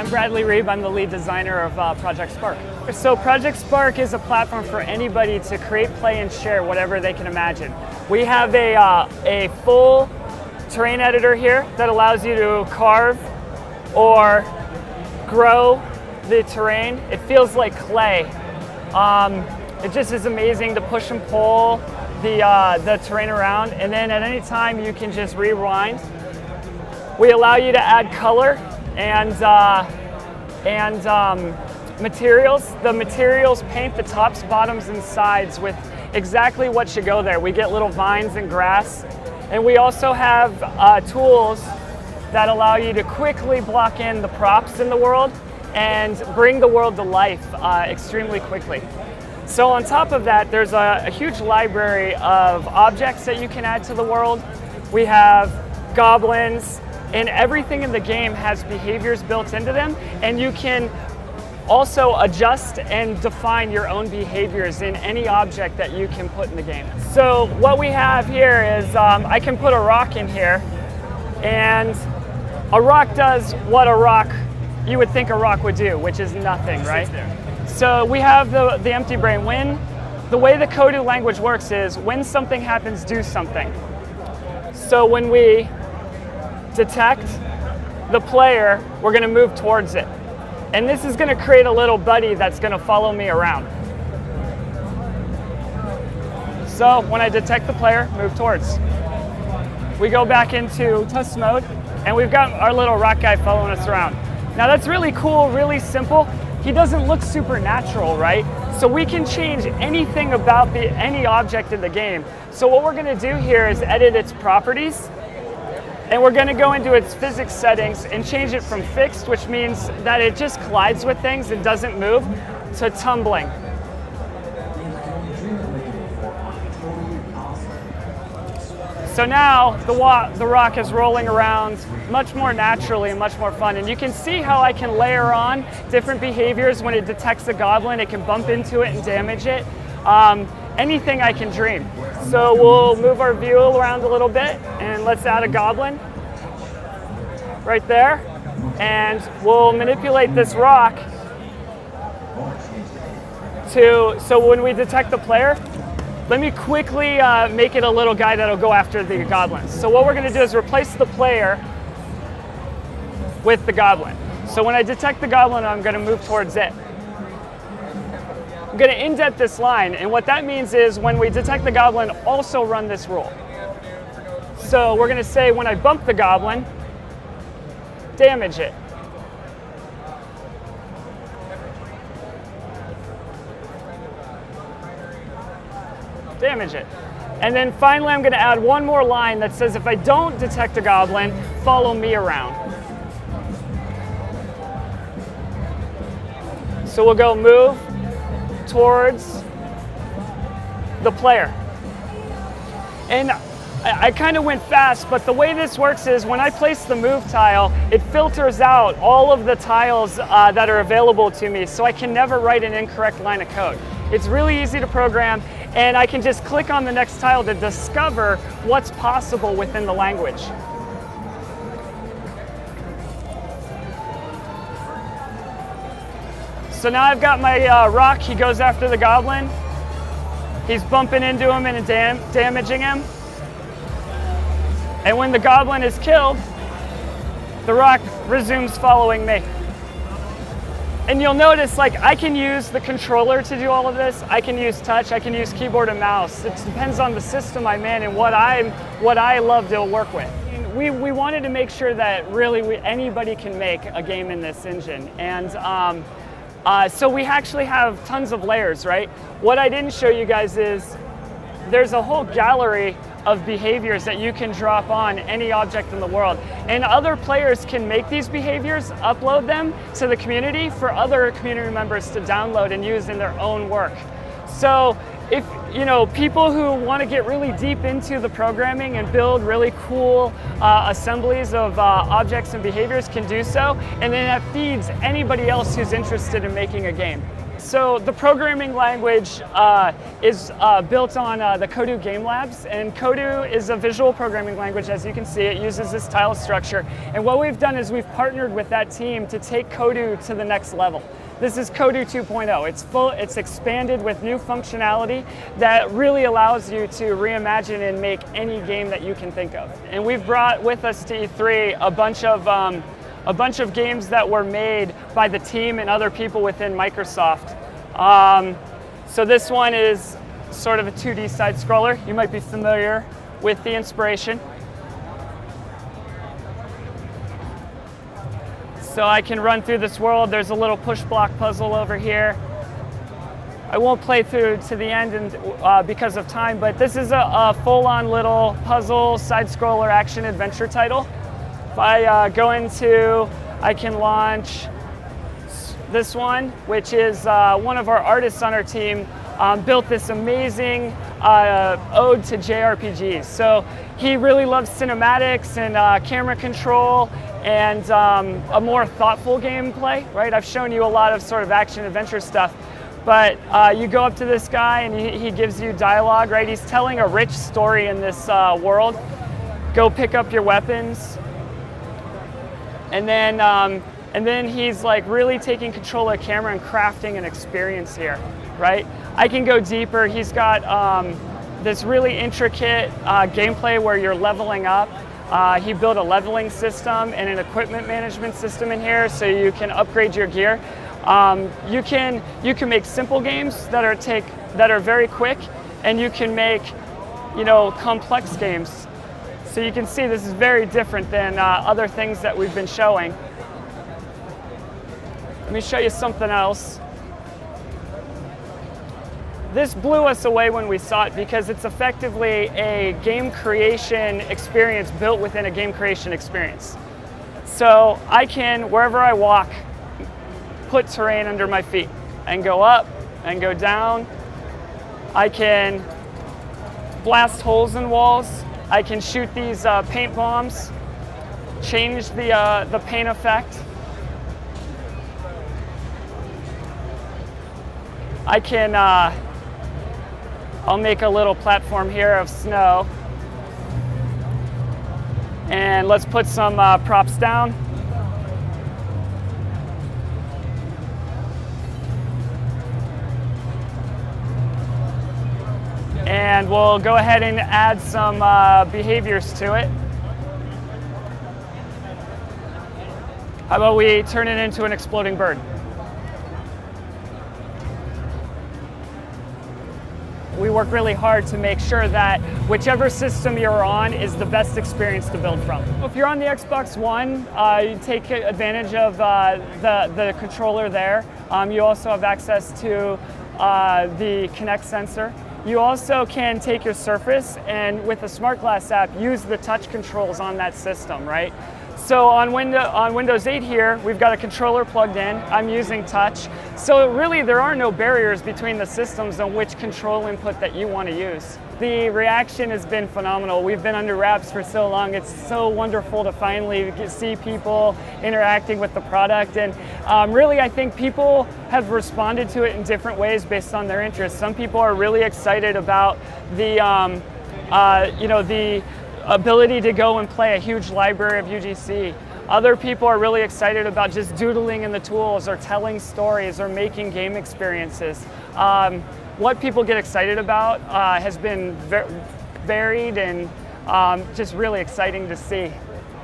I'm Bradley Rehb. I'm the lead designer of Project Spark. So Project Spark is a platform for anybody to create, play, and share whatever they can imagine. We have a full terrain editor here that allows you to carve or grow the terrain. It feels like clay. It just is amazing to push and pull the terrain around, and then at any time you can just rewind. We allow you to add color and materials. The materials paint the tops, bottoms, and sides with exactly what should go there. We get little vines and grass, and we also have tools that allow you to quickly block in the props in the world and bring the world to life extremely quickly. So on top of that, there's a huge library of objects that you can add to the world. We have goblins, and everything in the game has behaviors built into them, and you can also adjust and define your own behaviors in any object that you can put in the game. So what we have here is I can put a rock in here, and a rock does what you would think a rock would do, which is nothing, right? So we have the empty brain. The way the Kodu language works is when something happens, do something. So when we detect the player, we're going to move towards it. And this is going to create a little buddy that's going to follow me around. So when I detect the player, move towards. We go back into test mode, and we've got our little rock guy following us around. Now that's really cool, really simple. He doesn't look supernatural, right? So we can change anything about any object in the game. So what we're going to do here is edit its properties. And we're going to go into its physics settings and change it from fixed, which means that it just collides with things and doesn't move, to tumbling. So now the rock is rolling around much more naturally and much more fun. And you can see how I can layer on different behaviors. When it detects a goblin, it can bump into it and damage it. Anything I can dream. So we'll move our view around a little bit, and let's add a goblin right there. And we'll manipulate this rock so when we detect the player, let me quickly make it a little guy that'll go after the goblins. So what we're going to do is replace the player with the goblin. So when I detect the goblin, I'm going to move towards it. I'm going to indent this line, and what that means is when we detect the goblin, also run this rule. So we're going to say when I bump the goblin, damage it. Damage it. And then finally I'm going to add one more line that says if I don't detect a goblin, follow me around. So we'll go move towards the player. And I kind of went fast, but the way this works is when I place the move tile, it filters out all of the tiles that are available to me, so I can never write an incorrect line of code. It's really easy to program, and I can just click on the next tile to discover what's possible within the language. So now I've got my rock. He goes after the goblin. He's bumping into him and damaging him. And when the goblin is killed, the rock resumes following me. And you'll notice, like, I can use the controller to do all of this. I can use touch. I can use keyboard and mouse. It depends on the system I'm in and what I love to work with. We wanted to make sure that really anybody can make a game in this engine. And so we actually have tons of layers, right? What I didn't show you guys is there's a whole gallery of behaviors that you can drop on any object in the world. And other players can make these behaviors, upload them to the community for other community members to download and use in their own work. So if people who want to get really deep into the programming and build really cool assemblies of objects and behaviors can do so, and then that feeds anybody else who's interested in making a game. So the programming language is built on the Kodoo Game Labs, and Kodoo is a visual programming language. As you can see, it uses this tile structure. And what we've done is we've partnered with that team to take Kodoo to the next level. This is Kodoo 2.0. It's expanded with new functionality that really allows you to reimagine and make any game that you can think of. And we've brought with us to E3 a bunch of games that were made by the team and other people within Microsoft. So this one is sort of a 2D side scroller. You might be familiar with the inspiration. So I can run through this world. There's a little push block puzzle over here. I won't play through to the end because of time, but this is a full-on little puzzle side scroller action adventure title. If I go into, I can launch this one, which is one of our artists on our team built this amazing ode to JRPGs. So he really loves cinematics and camera control and a more thoughtful gameplay, right? I've shown you a lot of sort of action adventure stuff, but you go up to this guy and he gives you dialogue, right? He's telling a rich story in this world. Go pick up your weapons. And then he's like really taking control of the camera and crafting an experience here, right? I can go deeper. He's got this really intricate gameplay where you're leveling up. He built a leveling system and an equipment management system in here so you can upgrade your gear. You can make simple games that are very quick, and you can make, complex games. So you can see this is very different than other things that we've been showing. Let me show you something else. This blew us away when we saw it because it's effectively a game creation experience built within a game creation experience. So I can, wherever I walk, put terrain under my feet and go up and go down. I can blast holes in walls. I can shoot these paint bombs, change the paint effect. I can, I'll make a little platform here of snow. And let's put some props down. And we'll go ahead and add some behaviors to it. How about we turn it into an exploding bird? We work really hard to make sure that whichever system you're on is the best experience to build from. If you're on the Xbox One, you take advantage of the controller there. You also have access to the Kinect sensor. You also can take your Surface and with the Smart Glass app, use the touch controls on that system, right? So on Windows 8 here, we've got a controller plugged in. I'm using touch. So really, there are no barriers between the systems on which control input that you want to use. The reaction has been phenomenal. We've been under wraps for so long. It's so wonderful to finally see people interacting with the product. And really, I think people have responded to it in different ways based on their interests. Some people are really excited about the ability to go and play a huge library of UGC. Other people are really excited about just doodling in the tools or telling stories or making game experiences. What people get excited about has been varied and just really exciting to see.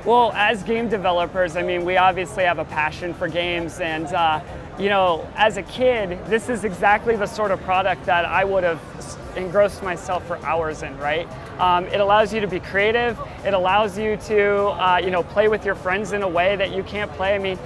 Well, as game developers, I mean, we obviously have a passion for games, and as a kid, this is exactly the sort of product that I would have engrossed myself for hours in, right? It allows you to be creative. It allows you to, play with your friends in a way that you can't play. I mean,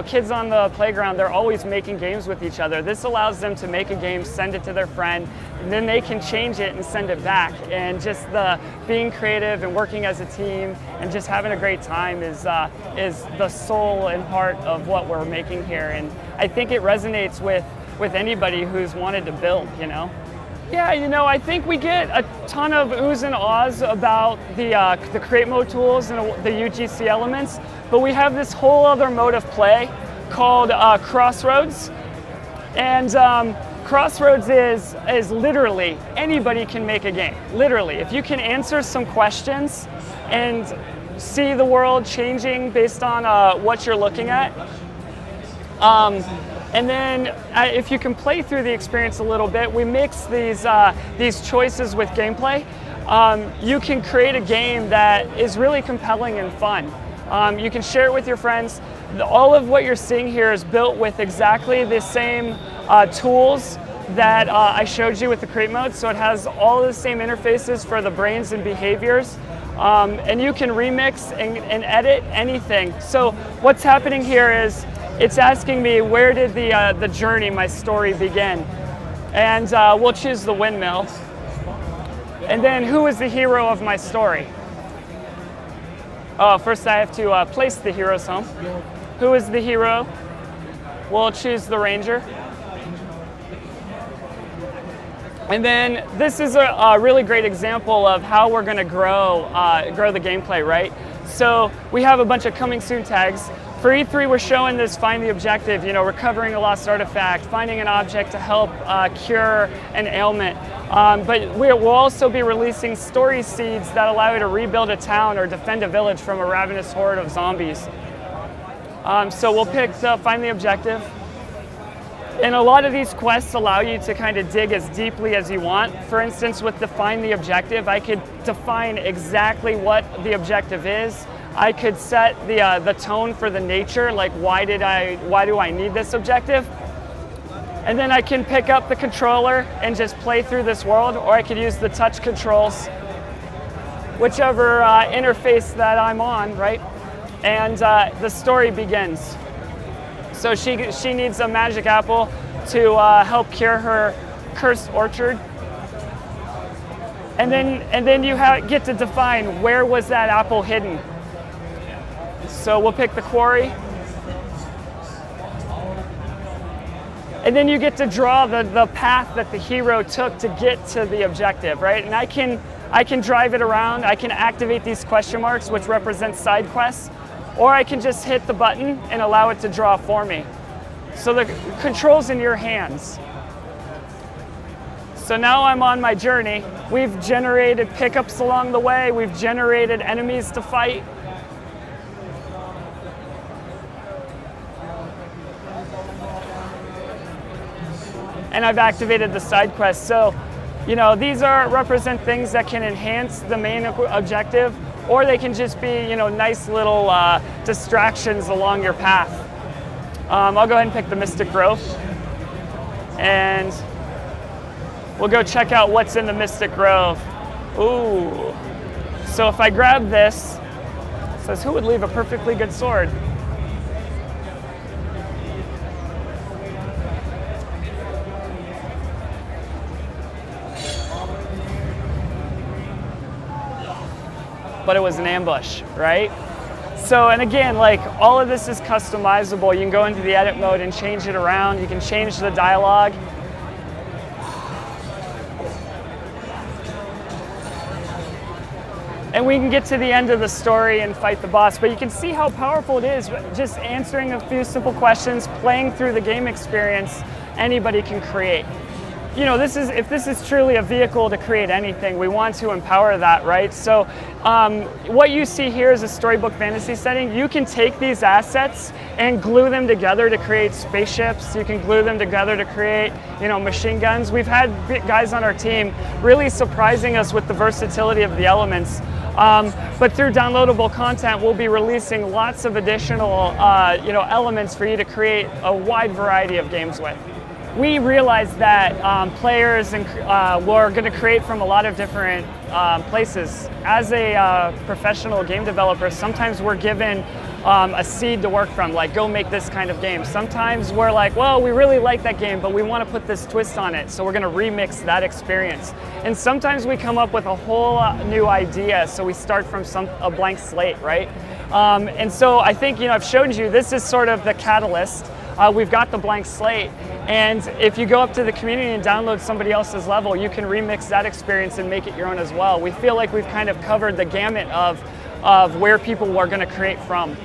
kids on the playground, they're always making games with each other. This allows them to make a game, send it to their friend, and then they can change it and send it back. And just the being creative and working as a team and just having a great time is the soul and heart of what we're making here. And I think it resonates with anybody who's wanted to build, Yeah, I think we get a ton of oohs and ahs about the create mode tools and the UGC elements, but we have this whole other mode of play called Crossroads. And Crossroads is literally anybody can make a game. Literally, if you can answer some questions and see the world changing based on what you're looking at. And then if you can play through the experience a little bit, we mix these choices with gameplay. You can create a game that is really compelling and fun. You can share it with your friends. All of what you're seeing here is built with exactly the same tools that I showed you with the create mode. So it has all the same interfaces for the brains and behaviors. And you can remix and edit anything. So what's happening here is it's asking me where did the journey, my story begin. And we'll choose the windmill. And then who is the hero of my story? Oh, first I have to place the hero's home. Who is the hero? We'll choose the ranger. And then this is a really great example of how we're going to grow the gameplay, right? So we have a bunch of coming soon tags. For E3, we're showing this find the objective, recovering a lost artifact, finding an object to help cure an ailment. But we'll also be releasing story seeds that allow you to rebuild a town or defend a village from a ravenous horde of zombies. So we'll pick the find the objective. And a lot of these quests allow you to kind of dig as deeply as you want. For instance, with define the objective, I could define exactly what the objective is. I could set the tone for the nature, like why do I need this objective? And then I can pick up the controller and just play through this world, or I could use the touch controls, whichever interface that I'm on, right? And the story begins. So she needs a magic apple to help cure her cursed orchard. And then you get to define where was that apple hidden. So we'll pick the quarry. And then you get to draw the path that the hero took to get to the objective, right? And I can drive it around. I can activate these question marks, which represent side quests, or I can just hit the button and allow it to draw for me. So the control's in your hands. So now I'm on my journey. We've generated pickups along the way. We've generated enemies to fight. And I've activated the side quests. So, these represent things that can enhance the main objective, or they can just be, nice little distractions along your path. I'll go ahead and pick the Mystic Grove, and we'll go check out what's in the Mystic Grove. Ooh. So if I grab this, it says, who would leave a perfectly good sword? But it was an ambush, right? So, and again, all of this is customizable. You can go into the edit mode and change it around. You can change the dialogue. And we can get to the end of the story and fight the boss. But you can see how powerful it is. Just answering a few simple questions, playing through the game experience, anybody can create. If this is truly a vehicle to create anything, we want to empower that, right? So what you see here is a storybook fantasy setting. You can take these assets and glue them together to create spaceships. You can glue them together to create, machine guns. We've had guys on our team really surprising us with the versatility of the elements. But through downloadable content, we'll be releasing lots of additional, elements for you to create a wide variety of games with. We realized that players were going to create from a lot of different places. As a professional game developer, sometimes we're given a seed to work from, like go make this kind of game. Sometimes we're like, well, we really like that game, but we want to put this twist on it, so we're going to remix that experience. And sometimes we come up with a whole new idea, so we start from a blank slate, right? And so I think, I've shown you, this is sort of the catalyst. We've got the blank slate, and if you go up to the community and download somebody else's level, you can remix that experience and make it your own as well. We feel like we've kind of covered the gamut of where people are going to create from.